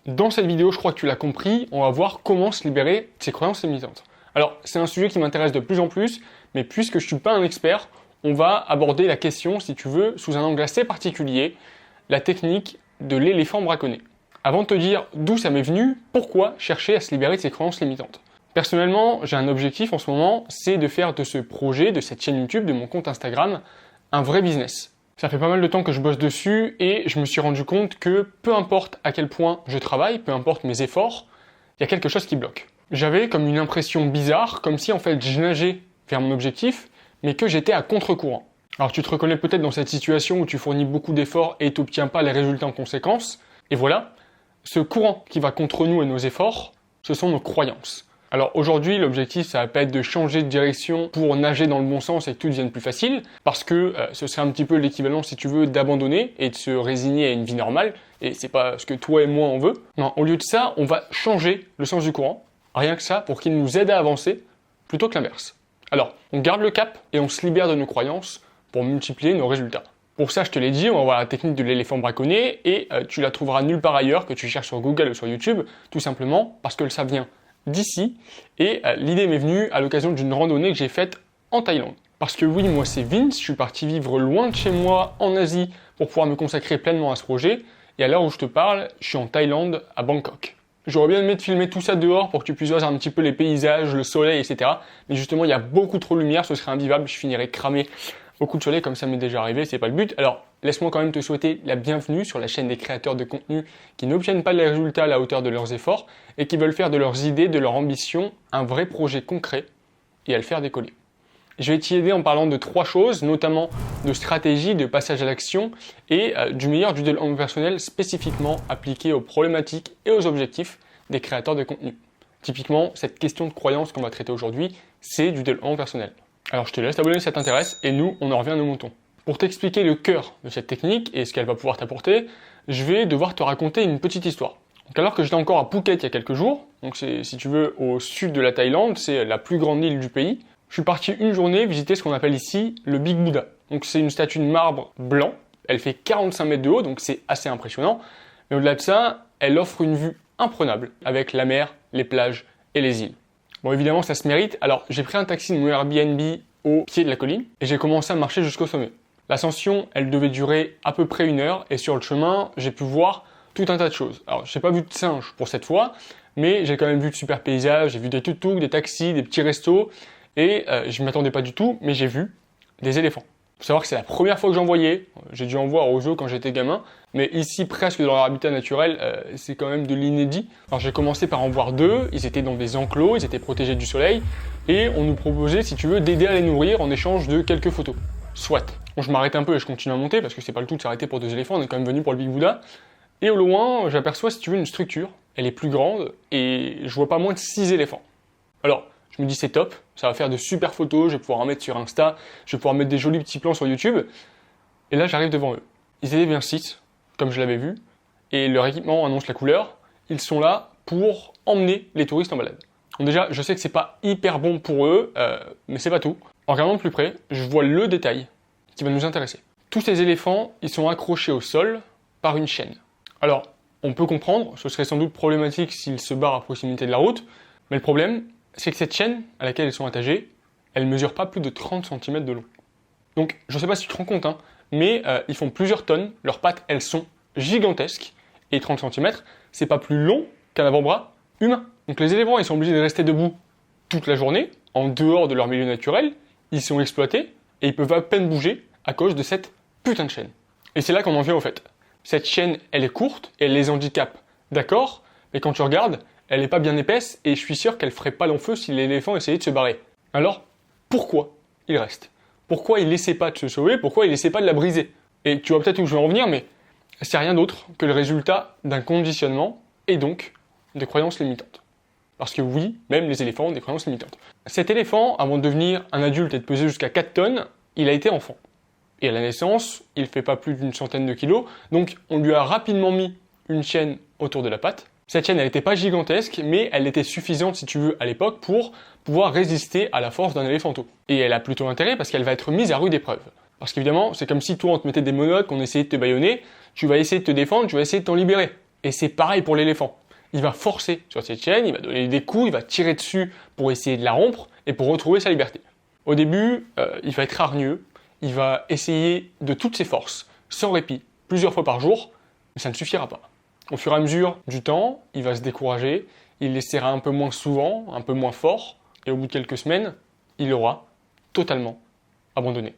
Dans cette vidéo, je crois que tu l'as compris, on va voir comment se libérer de ses croyances limitantes. Alors, c'est un sujet qui m'intéresse de plus en plus, mais puisque je ne suis pas un expert, on va aborder la question, si tu veux, sous un angle assez particulier, la technique de l'éléphant braconné. Avant de te dire d'où ça m'est venu, pourquoi chercher à se libérer de ses croyances limitantes? Personnellement, j'ai un objectif en ce moment, c'est de faire de ce projet, de cette chaîne YouTube, de mon compte Instagram, un vrai business. Ça fait pas mal de temps que je bosse dessus et je me suis rendu compte que peu importe à quel point je travaille, peu importe mes efforts, il y a quelque chose qui bloque. J'avais comme une impression bizarre, comme si en fait je nageais vers mon objectif, mais que j'étais à contre-courant. Alors tu te reconnais peut-être dans cette situation où tu fournis beaucoup d'efforts et tu n'obtiens pas les résultats en conséquence. Et voilà, ce courant qui va contre nous et nos efforts, ce sont nos croyances. Alors aujourd'hui, l'objectif, ça va pas être de changer de direction pour nager dans le bon sens et que tout devienne plus facile, parce que ce serait un petit peu l'équivalent, si tu veux, d'abandonner et de se résigner à une vie normale, et c'est pas ce que toi et moi on veut. Non, au lieu de ça, on va changer le sens du courant, rien que ça, pour qu'il nous aide à avancer, plutôt que l'inverse. Alors, on garde le cap et on se libère de nos croyances pour multiplier nos résultats. Pour ça, je te l'ai dit, on va voir la technique de l'éléphant braconné, et tu la trouveras nulle part ailleurs, que tu cherches sur Google ou sur YouTube, tout simplement parce que ça vient d'ici, et l'idée m'est venue à l'occasion d'une randonnée que j'ai faite en Thaïlande. Parce que oui, moi c'est Vince, je suis parti vivre loin de chez moi en Asie pour pouvoir me consacrer pleinement à ce projet, et à l'heure où je te parle, je suis en Thaïlande, à Bangkok. J'aurais bien aimé te filmer tout ça dehors pour que tu puisses voir un petit peu les paysages, le soleil, etc. Mais justement, il y a beaucoup trop de lumière, ce serait invivable, je finirais cramé. Beaucoup de soleil, comme ça m'est déjà arrivé, c'est pas le but. Alors, laisse-moi quand même te souhaiter la bienvenue sur la chaîne des créateurs de contenu qui n'obtiennent pas les résultats à la hauteur de leurs efforts et qui veulent faire de leurs idées, de leur ambition, un vrai projet concret et à le faire décoller. Je vais t'y aider en parlant de 3 choses, notamment de stratégie, de passage à l'action et du meilleur du développement personnel spécifiquement appliqué aux problématiques et aux objectifs des créateurs de contenu. Typiquement, cette question de croyance qu'on va traiter aujourd'hui, c'est du développement personnel. Alors je te laisse t'abonner si ça t'intéresse et nous, on en revient à nos moutons. Pour t'expliquer le cœur de cette technique et ce qu'elle va pouvoir t'apporter, je vais devoir te raconter une petite histoire. Donc alors que j'étais encore à Phuket il y a quelques jours, donc c'est, si tu veux, au sud de la Thaïlande, c'est la plus grande île du pays, je suis parti une journée visiter ce qu'on appelle ici le Big Buddha. Donc c'est une statue de marbre blanc, elle fait 45 mètres de haut, donc c'est assez impressionnant. Mais au-delà de ça, elle offre une vue imprenable avec la mer, les plages et les îles. Bon, évidemment, ça se mérite. Alors, j'ai pris un taxi de mon Airbnb au pied de la colline et j'ai commencé à marcher jusqu'au sommet. L'ascension, elle devait durer à peu près 1 heure et sur le chemin, j'ai pu voir tout un tas de choses. Alors, j'ai pas vu de singes pour cette fois, mais j'ai quand même vu de super paysages, j'ai vu des tuk-tuks, des taxis, des petits restos et je m'y attendais pas du tout, mais j'ai vu des éléphants. Faut savoir que c'est la première fois que j'en voyais. J'ai dû en voir au zoo quand j'étais gamin, mais ici, presque dans leur habitat naturel, c'est quand même de l'inédit. Alors j'ai commencé par en voir 2, ils étaient dans des enclos, ils étaient protégés du soleil, et on nous proposait, si tu veux, d'aider à les nourrir en échange de quelques photos. Soit. Bon, je m'arrête un peu et je continue à monter, parce que c'est pas le tout de s'arrêter pour 2 éléphants, on est quand même venu pour le Big Buddha. Et au loin, j'aperçois, si tu veux, une structure, elle est plus grande, et je vois pas moins de 6 éléphants. Alors, je me dis c'est top, ça va faire de super photos, je vais pouvoir en mettre sur Insta, je vais pouvoir mettre des jolis petits plans sur YouTube. Et là j'arrive devant eux. Ils étaient bien 6, comme je l'avais vu, et leur équipement annonce la couleur. Ils sont là pour emmener les touristes en balade. Donc déjà, je sais que c'est pas hyper bon pour eux, mais c'est pas tout. En regardant de plus près, je vois le détail qui va nous intéresser. Tous ces éléphants, ils sont accrochés au sol par une chaîne. Alors, on peut comprendre, ce serait sans doute problématique s'ils se barrent à proximité de la route, mais le problème, c'est que cette chaîne à laquelle ils sont attachés, elle ne mesure pas plus de 30 cm de long. Donc, je ne sais pas si tu te rends compte, mais ils font plusieurs tonnes, leurs pattes, elles sont gigantesques, et 30 cm, c'est pas plus long qu'un avant-bras humain. Donc les éléphants, ils sont obligés de rester debout toute la journée, en dehors de leur milieu naturel, ils sont exploités, et ils peuvent à peine bouger à cause de cette putain de chaîne. Et c'est là qu'on en vient au fait. Cette chaîne, elle est courte, et elle les handicape, d'accord, mais quand tu regardes, elle n'est pas bien épaisse et je suis sûr qu'elle ferait pas long feu si l'éléphant essayait de se barrer. Alors, pourquoi il reste? Pourquoi il n'essaie pas de se sauver? Pourquoi il n'essaie pas de la briser? Et tu vois peut-être où je veux en venir, mais c'est rien d'autre que le résultat d'un conditionnement et donc de croyances limitantes. Parce que oui, même les éléphants ont des croyances limitantes. Cet éléphant, avant de devenir un adulte et de peser jusqu'à 4 tonnes, il a été enfant. Et à la naissance, il ne fait pas plus d'une centaine de kilos, donc on lui a rapidement mis une chaîne autour de la patte. Cette chaîne, elle n'était pas gigantesque, mais elle était suffisante, si tu veux, à l'époque, pour pouvoir résister à la force d'un éléphanteau. Et elle a plutôt intérêt parce qu'elle va être mise à rude épreuve. Parce qu'évidemment, c'est comme si toi, on te mettait des menottes, qu'on essayait de te bâillonner, tu vas essayer de te défendre, tu vas essayer de t'en libérer. Et c'est pareil pour l'éléphant. Il va forcer sur cette chaîne, il va donner des coups, il va tirer dessus pour essayer de la rompre et pour retrouver sa liberté. Au début, il va être hargneux, il va essayer de toutes ses forces, sans répit, plusieurs fois par jour, mais ça ne suffira pas. Au fur et à mesure du temps, il va se décourager, il essaiera un peu moins souvent, un peu moins fort, et au bout de quelques semaines, il aura totalement abandonné.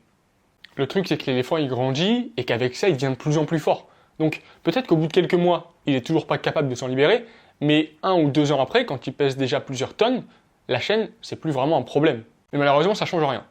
Le truc, c'est que l'éléphant, il grandit et qu'avec ça, il devient de plus en plus fort. Donc, peut-être qu'au bout de quelques mois, il n'est toujours pas capable de s'en libérer, mais 1 ou 2 ans après, quand il pèse déjà plusieurs tonnes, la chaîne, c'est plus vraiment un problème. Mais malheureusement, ça ne change rien.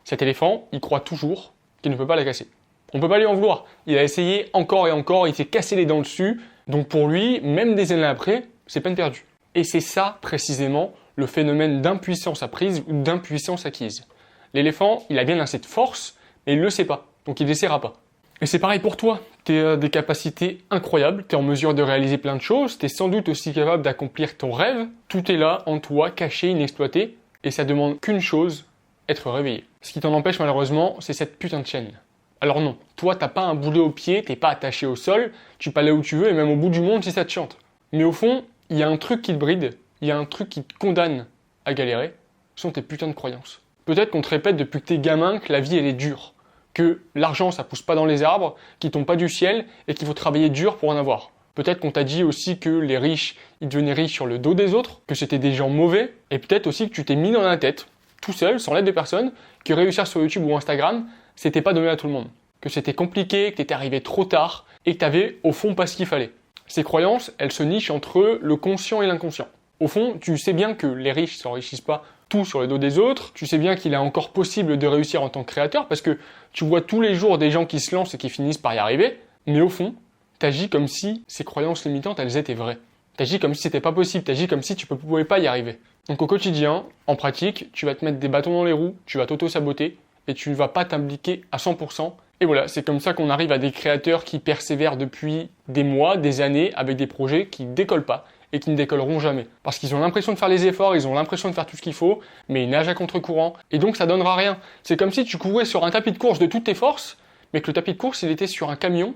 Cet éléphant, il croit toujours qu'il ne peut pas la casser. On ne peut pas lui en vouloir. Il a essayé encore et encore, il s'est cassé les dents dessus. Donc pour lui, même des années après, c'est peine perdue. Et c'est ça, précisément, le phénomène d'impuissance apprise ou d'impuissance acquise. L'éléphant, il a bien assez de force, mais il ne le sait pas. Donc il n'essaiera pas. Et c'est pareil pour toi. Tu as des capacités incroyables, tu es en mesure de réaliser plein de choses, tu es sans doute aussi capable d'accomplir ton rêve. Tout est là, en toi, caché, inexploité, et ça demande qu'une chose, être réveillé. Ce qui t'en empêche malheureusement, c'est cette putain de chaîne. Alors non, toi t'as pas un boulet au pied, t'es pas attaché au sol, tu peux aller où tu veux et même au bout du monde si ça te chante. Mais au fond, il y a un truc qui te bride, il y a un truc qui te condamne à galérer, ce sont tes putains de croyances. Peut-être qu'on te répète depuis que t'es gamin que la vie elle est dure, que l'argent ça pousse pas dans les arbres, qu'il tombe pas du ciel et qu'il faut travailler dur pour en avoir. Peut-être qu'on t'a dit aussi que les riches, ils devenaient riches sur le dos des autres, que c'était des gens mauvais, et peut-être aussi que tu t'es mis dans la tête, tout seul, sans l'aide de personne, que réussir sur YouTube ou Instagram, c'était pas donné à tout le monde. Que c'était compliqué, que t'étais arrivé trop tard, et que t'avais au fond pas ce qu'il fallait. Ces croyances, elles se nichent entre le conscient et l'inconscient. Au fond, tu sais bien que les riches s'enrichissent pas tout sur le dos des autres, tu sais bien qu'il est encore possible de réussir en tant que créateur, parce que tu vois tous les jours des gens qui se lancent et qui finissent par y arriver, mais au fond, t'agis comme si ces croyances limitantes, elles étaient vraies. T'agis comme si c'était pas possible, t'agis comme si tu pouvais pas y arriver. Donc au quotidien, en pratique, tu vas te mettre des bâtons dans les roues, tu vas t'auto-saboter, et tu ne vas pas t'impliquer à 100%. Et voilà, c'est comme ça qu'on arrive à des créateurs qui persévèrent depuis des mois, des années, avec des projets qui décollent pas, et qui ne décolleront jamais. Parce qu'ils ont l'impression de faire les efforts, ils ont l'impression de faire tout ce qu'il faut, mais ils nagent à contre-courant, et donc ça donnera rien. C'est comme si tu courais sur un tapis de course de toutes tes forces, mais que le tapis de course, il était sur un camion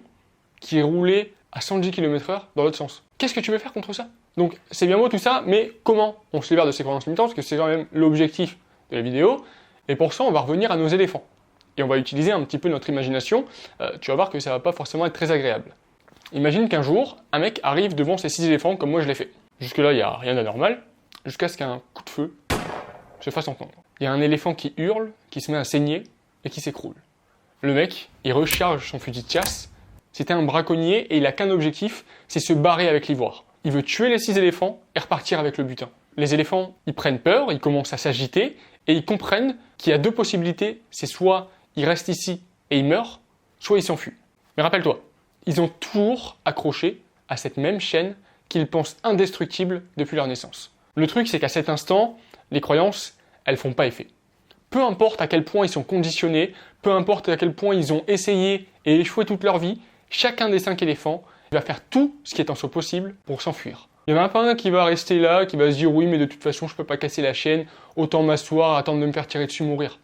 qui roulait à 110 km/h dans l'autre sens. Qu'est-ce que tu veux faire contre ça? Donc c'est bien beau tout ça, mais comment on se libère de ces croyances limitantes? Parce que c'est quand même l'objectif de la vidéo, et pour ça on va revenir à nos éléphants. Et on va utiliser un petit peu notre imagination, tu vas voir que ça va pas forcément être très agréable. Imagine qu'un jour, un mec arrive devant ces 6 éléphants comme moi je l'ai fait. Jusque-là, il n'y a rien d'anormal, jusqu'à ce qu'un coup de feu se fasse entendre. Il y a un éléphant qui hurle, qui se met à saigner et qui s'écroule. Le mec, il recharge son fusil de chasse. C'était un braconnier et il a qu'un objectif, c'est se barrer avec l'ivoire. Il veut tuer les 6 éléphants et repartir avec le butin. Les éléphants, ils prennent peur, ils commencent à s'agiter et ils comprennent qu'il y a 2 possibilités. C'est soit ils restent ici et ils meurent, soit ils s'enfuient. Mais rappelle-toi, ils ont toujours accroché à cette même chaîne qu'ils pensent indestructible depuis leur naissance. Le truc, c'est qu'à cet instant, les croyances, elles font pas effet. Peu importe à quel point ils sont conditionnés, peu importe à quel point ils ont essayé et échoué toute leur vie, chacun des 5 éléphants va faire tout ce qui est en soi possible pour s'enfuir. Il n'y en a pas un qui va rester là, qui va se dire oui mais de toute façon je peux pas casser la chaîne, autant m'asseoir, attendre de me faire tirer dessus, mourir.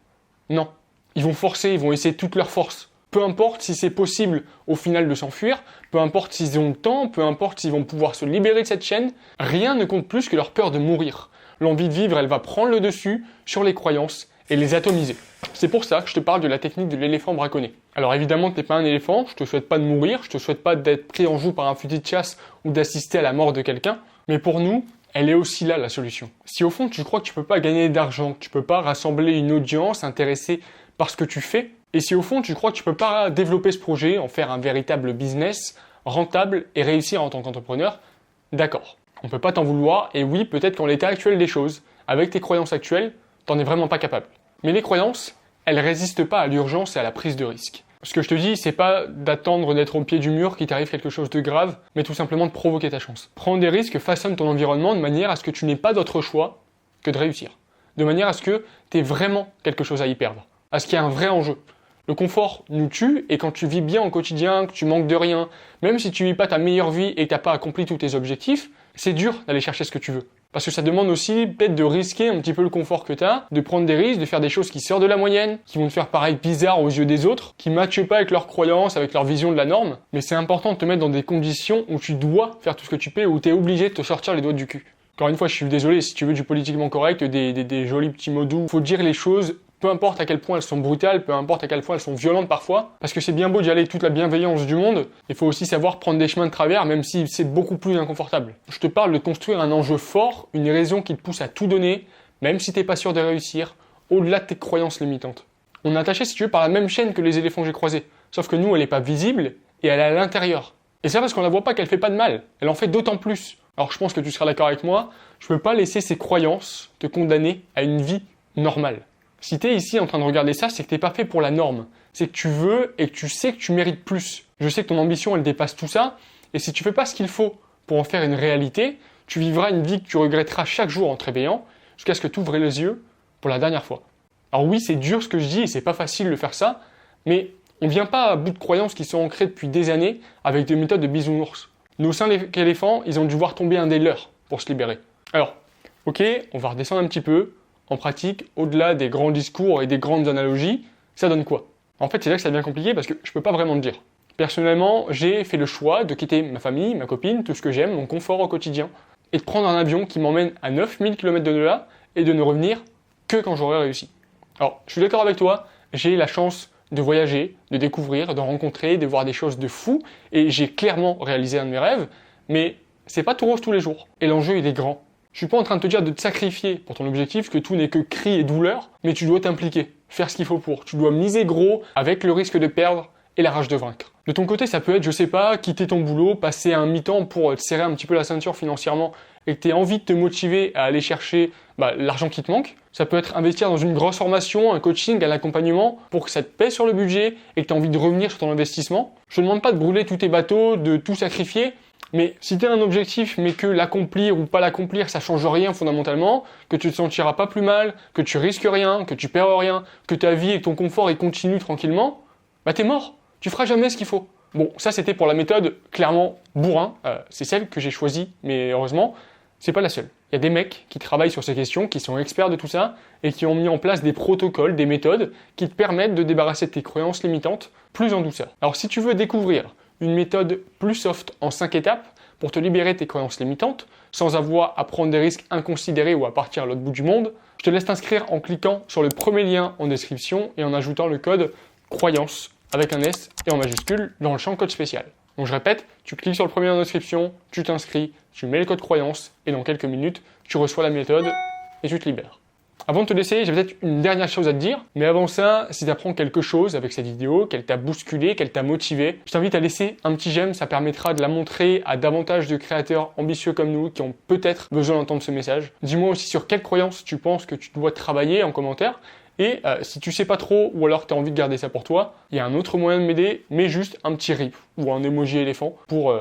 Non. Ils vont forcer, ils vont essayer toute leur force. Peu importe si c'est possible au final de s'enfuir, peu importe s'ils ont le temps, peu importe s'ils vont pouvoir se libérer de cette chaîne, rien ne compte plus que leur peur de mourir. L'envie de vivre, elle va prendre le dessus sur les croyances et les atomiser. C'est pour ça que je te parle de la technique de l'éléphant braconné. Alors évidemment, t'es pas un éléphant, je te souhaite pas de mourir, je te souhaite pas d'être pris en joue par un fusil de chasse ou d'assister à la mort de quelqu'un, mais pour nous, elle est aussi là la solution. Si au fond tu crois que tu peux pas gagner d'argent, que tu peux pas rassembler une audience intéressée par ce que tu fais, et si au fond tu crois que tu peux pas développer ce projet, en faire un véritable business, rentable et réussir en tant qu'entrepreneur, d'accord. On peut pas t'en vouloir, et oui, peut-être qu'en l'état actuel des choses, avec tes croyances actuelles, t'en es vraiment pas capable. Mais les croyances, elles résistent pas à l'urgence et à la prise de risque. Ce que je te dis, c'est pas d'attendre d'être au pied du mur qu'il t'arrive quelque chose de grave, mais tout simplement de provoquer ta chance. Prends des risques, façonne ton environnement de manière à ce que tu n'aies pas d'autre choix que de réussir. De manière à ce que tu aies vraiment quelque chose à y perdre. À ce qu'il y ait un vrai enjeu. Le confort nous tue, et quand tu vis bien au quotidien, que tu manques de rien, même si tu vis pas ta meilleure vie et que t'as pas accompli tous tes objectifs, c'est dur d'aller chercher ce que tu veux. Parce que ça demande aussi peut-être de risquer un petit peu le confort que tu as, de prendre des risques, de faire des choses qui sortent de la moyenne, qui vont te faire paraître bizarre aux yeux des autres, qui ne matchent pas avec leurs croyances, avec leur vision de la norme. Mais c'est important de te mettre dans des conditions où tu dois faire tout ce que tu peux, où tu es obligé de te sortir les doigts du cul. Encore une fois, je suis désolé, si tu veux du politiquement correct, des jolis petits mots doux, faut dire les choses, peu importe à quel point elles sont brutales, peu importe à quel point elles sont violentes parfois, parce que c'est bien beau d'y aller avec toute la bienveillance du monde, il faut aussi savoir prendre des chemins de travers, même si c'est beaucoup plus inconfortable. Je te parle de construire un enjeu fort, une raison qui te pousse à tout donner, même si t'es pas sûr de réussir, au-delà de tes croyances limitantes. On est attaché, si tu veux, par la même chaîne que les éléphants que j'ai croisés, sauf que nous, elle est pas visible, et elle est à l'intérieur. Et c'est parce qu'on la voit pas qu'elle fait pas de mal, elle en fait d'autant plus. Alors je pense que tu seras d'accord avec moi, je peux pas laisser ces croyances te condamner à une vie normale. Si t'es ici en train de regarder ça, c'est que t'es pas fait pour la norme. C'est que tu veux et que tu sais que tu mérites plus. Je sais que ton ambition, elle dépasse tout ça. Et si tu fais pas ce qu'il faut pour en faire une réalité, tu vivras une vie que tu regretteras chaque jour en te réveillant, jusqu'à ce que tu ouvres les yeux pour la dernière fois. Alors oui, c'est dur ce que je dis et c'est pas facile de faire ça, mais on vient pas à bout de croyances qui sont ancrées depuis des années avec des méthodes de bisounours. Nos 5 éléphants, ils ont dû voir tomber un des leurs pour se libérer. Alors, ok, on va redescendre un petit peu. En pratique, au-delà des grands discours et des grandes analogies, ça donne quoi? En fait, c'est là que ça devient compliqué parce que je peux pas vraiment te dire. Personnellement, j'ai fait le choix de quitter ma famille, ma copine, tout ce que j'aime, mon confort au quotidien, et de prendre un avion qui m'emmène à 9000 km de là et de ne revenir que quand j'aurai réussi. Alors, je suis d'accord avec toi, j'ai la chance de voyager, de découvrir, de rencontrer, de voir des choses de fou, et j'ai clairement réalisé un de mes rêves, mais c'est pas tout rose tous les jours. Et l'enjeu, il est grand. Je suis pas en train de te dire de te sacrifier pour ton objectif, que tout n'est que cri et douleur, mais tu dois t'impliquer, faire ce qu'il faut pour. Tu dois miser gros avec le risque de perdre et la rage de vaincre. De ton côté, ça peut être, je sais pas, quitter ton boulot, passer un mi-temps pour te serrer un petit peu la ceinture financièrement et que tu aies envie de te motiver à aller chercher l'argent qui te manque. Ça peut être investir dans une grosse formation, un coaching, un accompagnement pour que ça te pèse sur le budget et que tu as envie de revenir sur ton investissement. Je te demande pas de brûler tous tes bateaux, de tout sacrifier, mais si tu as un objectif mais que l'accomplir ou pas l'accomplir, ça change rien fondamentalement, que tu te sentiras pas plus mal, que tu risques rien, que tu perds rien, que ta vie et ton confort y continuent tranquillement, t'es mort. Tu feras jamais ce qu'il faut. Bon, ça c'était pour la méthode clairement bourrin, c'est celle que j'ai choisie, mais heureusement, c'est pas la seule. Il y a des mecs qui travaillent sur ces questions, qui sont experts de tout ça, et qui ont mis en place des protocoles, des méthodes, qui te permettent de débarrasser de tes croyances limitantes plus en douceur. Alors si tu veux découvrir une méthode plus soft en 5 étapes pour te libérer de tes croyances limitantes, sans avoir à prendre des risques inconsidérés ou à partir à l'autre bout du monde, je te laisse t'inscrire en cliquant sur le premier lien en description et en ajoutant le code CROYANCE avec un S et en majuscule dans le champ code spécial. Donc je répète, tu cliques sur le premier en description, tu t'inscris, tu mets le code CROYANCE et dans quelques minutes, tu reçois la méthode et tu te libères. Avant de te laisser, j'ai peut-être une dernière chose à te dire, mais avant ça, si tu apprends quelque chose avec cette vidéo, qu'elle t'a bousculé, qu'elle t'a motivé, je t'invite à laisser un petit j'aime, ça permettra de la montrer à davantage de créateurs ambitieux comme nous qui ont peut-être besoin d'entendre ce message. Dis-moi aussi sur quelle croyance tu penses que tu dois travailler en commentaire. Et si tu sais pas trop ou alors que tu as envie de garder ça pour toi, il y a un autre moyen de m'aider, mais juste un petit rip ou un emoji éléphant pour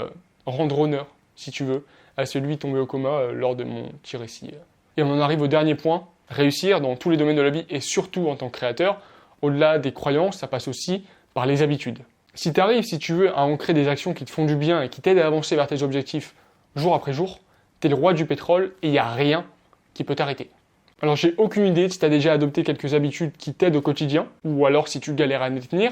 rendre honneur, si tu veux, à celui tombé au coma lors de mon petit récit. Et on en arrive au dernier point. Réussir dans tous les domaines de la vie et surtout en tant que créateur, au-delà des croyances, ça passe aussi par les habitudes. Si tu arrives, si tu veux, à ancrer des actions qui te font du bien et qui t'aident à avancer vers tes objectifs jour après jour, t'es le roi du pétrole et il n'y a rien qui peut t'arrêter. Alors j'ai aucune idée si tu as déjà adopté quelques habitudes qui t'aident au quotidien ou alors si tu galères à les tenir,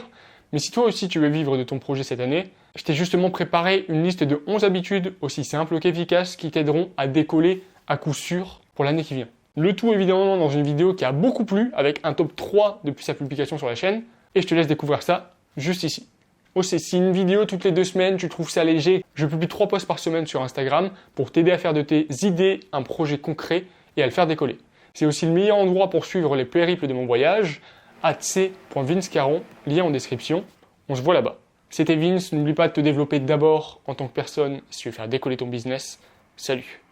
mais si toi aussi tu veux vivre de ton projet cette année, je t'ai justement préparé une liste de 11 habitudes aussi simples qu'efficaces qui t'aideront à décoller à coup sûr pour l'année qui vient. Le tout évidemment dans une vidéo qui a beaucoup plu avec un top 3 depuis sa publication sur la chaîne et je te laisse découvrir ça juste ici. Oh c'est une vidéo toutes les 2 semaines, tu trouves ça léger, je publie 3 posts par semaine sur Instagram pour t'aider à faire de tes idées un projet concret et à le faire décoller. C'est aussi le meilleur endroit pour suivre les périples de mon voyage, @c.vincecaron, lien en description, on se voit là-bas. C'était Vince, n'oublie pas de te développer d'abord en tant que personne si tu veux faire décoller ton business. Salut!